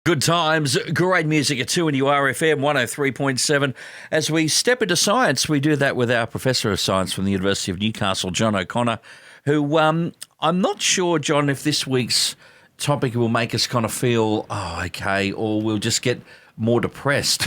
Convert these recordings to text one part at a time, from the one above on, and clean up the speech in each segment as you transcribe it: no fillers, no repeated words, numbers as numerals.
Good times, great music at 2 and URFM 103.7. As we step into science, we do that with our Professor of Science from the University of Newcastle, John O'Connor, who I'm not sure, John, if this week's topic will make us kind of feel, okay, or we'll just get more depressed.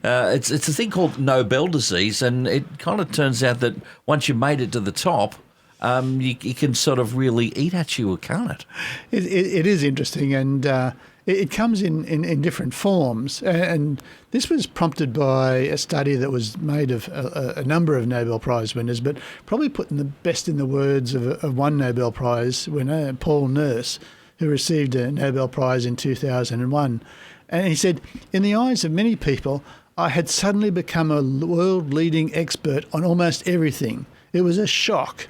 It's a thing called Nobel disease, and it kind of turns out that once you made it to the top, you can sort of really eat at you, can't it? It is interesting, and it comes in different forms. And this was prompted by a study that was made of a number of Nobel Prize winners, but probably putting the best in the words of one Nobel Prize winner, Paul Nurse, who received a Nobel Prize in 2001. And he said, "In the eyes of many people, I had suddenly become a world-leading expert on almost everything. It was a shock.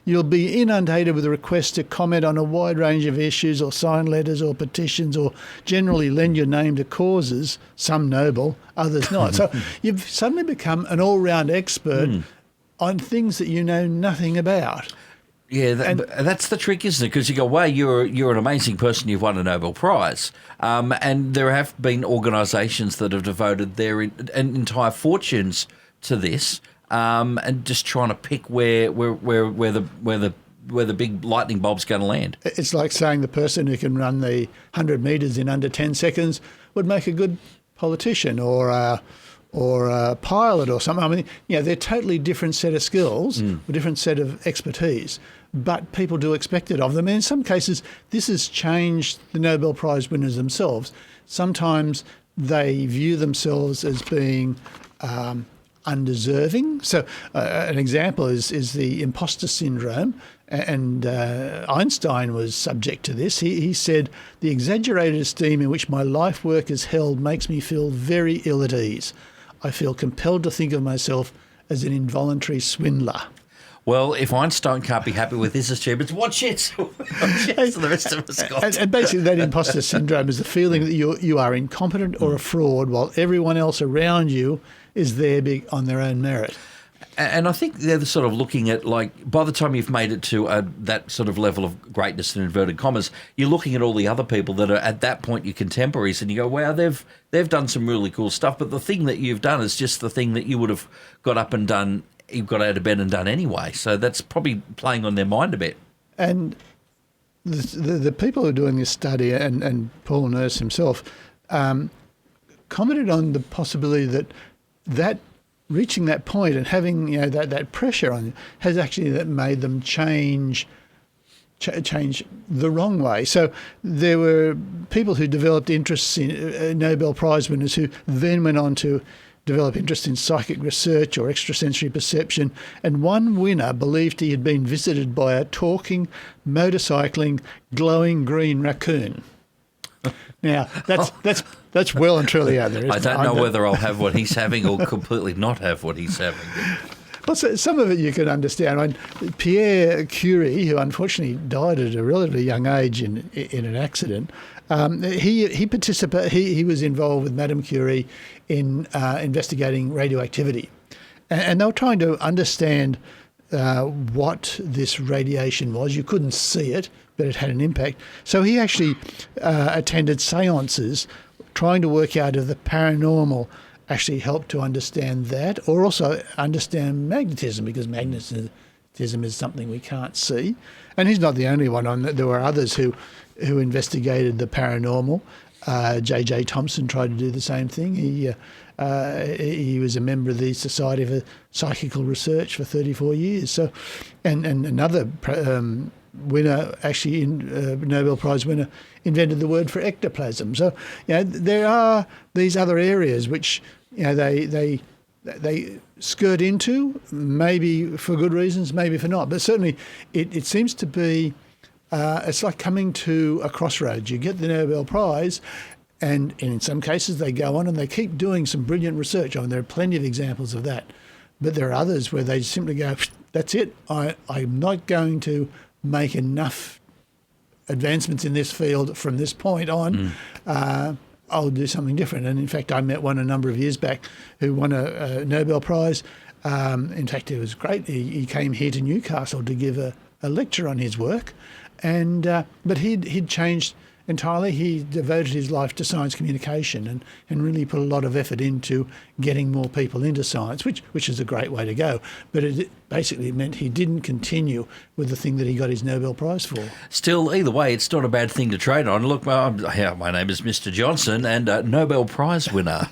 You'll be inundated with requests to comment on a wide range of issues or sign letters or petitions or generally lend your name to causes, some noble, others not." So you've suddenly become an all-round expert on things that you know nothing about. Yeah, that's the trick, isn't it? Because you go, wow, you're an amazing person, you've won a Nobel Prize. And there have been organisations that have devoted their entire fortunes to this. And just trying to pick where the big lightning bulb's going to land. It's like saying the person who can run the 100 metres in under 10 seconds would make a good politician or a pilot or something. I mean, they're totally different set of skills, a different set of expertise, but people do expect it of them. And in some cases, this has changed the Nobel Prize winners themselves. Sometimes they view themselves as being undeserving. So an example is the imposter syndrome, and Einstein was subject to this. He said, "The exaggerated esteem in which my life work is held makes me feel very ill at ease. I feel compelled to think of myself as an involuntary swindler." Well, if Einstein can't be happy with his achievements, watch it. The rest of us got. And basically that imposter syndrome is the feeling that you are incompetent or a fraud while everyone else around you is there on their own merit. And I think they're sort of looking at, like, by the time you've made it to that sort of level of greatness in inverted commas, you're looking at all the other people that are at that point your contemporaries, and you go, wow, they've done some really cool stuff. But the thing that you've done is just the thing that you would have got up and done, you've got out of bed and done anyway. So that's probably playing on their mind a bit. And the people who are doing this study, and Paul Nurse himself, commented on the possibility that reaching that point and having that pressure on you has actually made them change the wrong way. So there were people who developed interests in Nobel Prize winners who then went on to develop interest in psychic research or extrasensory perception, and one winner believed he had been visited by a talking, motorcycling, glowing green raccoon. Now, that's well and truly out there. I don't know whether I'll have what he's having or completely not have what he's having. Well, so some of it you can understand. I mean, Pierre Curie, who unfortunately died at a relatively young age in an accident, he was involved with Madame Curie in investigating radioactivity, and they were trying to understand what this radiation was. You couldn't see it, but it had an impact. So he actually attended seances, trying to work out if the paranormal actually helped to understand that, or also understand magnetism, because magnetism is something we can't see. And he's not the only one on that. There were others who investigated the paranormal. J.J. Thomson tried to do the same thing. He was a member of the Society for Psychical Research for 34 years. So, and another winner, actually Nobel Prize winner, invented the word for ectoplasm. So there are these other areas which they skirt into, maybe for good reasons, maybe for not. But certainly it seems to be, it's like coming to a crossroads. You get the Nobel Prize, and in some cases they go on and they keep doing some brilliant research. I mean, there are plenty of examples of that. But there are others where they simply go, that's it, I'm not going to make enough advancements in this field from this point on. I'll do something different. And in fact, I met one a number of years back who won a Nobel Prize. In fact, it was great. He came here to Newcastle to give a lecture on his work, and but he'd changed entirely. He devoted his life to science communication and really put a lot of effort into getting more people into science, which is a great way to go. But it basically meant he didn't continue with the thing that he got his Nobel Prize for. Still, either way, it's not a bad thing to trade on. Look, my name is Mr. Johnson and a Nobel Prize winner.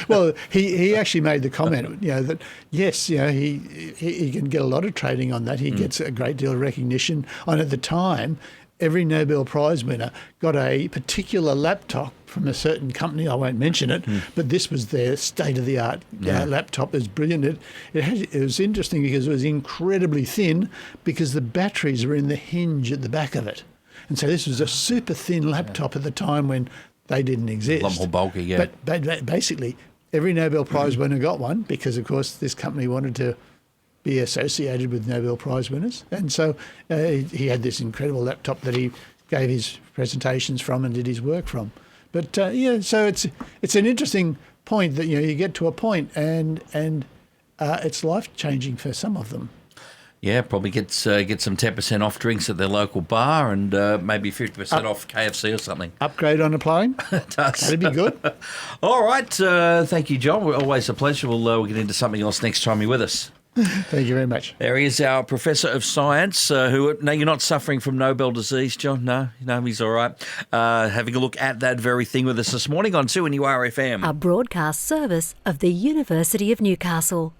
Well, he actually made the comment, that yes, he can get a lot of trading on that. He gets a great deal of recognition. And at the time, every Nobel Prize winner got a particular laptop from a certain company. I won't mention it, but this was their state-of-the-art laptop. It was brilliant. It was interesting because it was incredibly thin because the batteries were in the hinge at the back of it. And so this was a super thin laptop at the time when they didn't exist. A lot more bulky, yeah. But basically, every Nobel Prize winner got one because, of course, this company wanted to be associated with Nobel Prize winners. And so he had this incredible laptop that he gave his presentations from and did his work from. But, so it's an interesting point that, you get to a point and it's life-changing for some of them. Yeah, probably get some 10% off drinks at their local bar and maybe 50% off KFC or something. Upgrade on a plane? It does. That'd be good. All right. Thank you, John. Always a pleasure. We'll get into something else next time you're with us. Thank you very much. There he is, our Professor of Science, no, you're not suffering from Nobel disease, John? No, he's all right. Having a look at that very thing with us this morning on 2NURFM. A broadcast service of the University of Newcastle.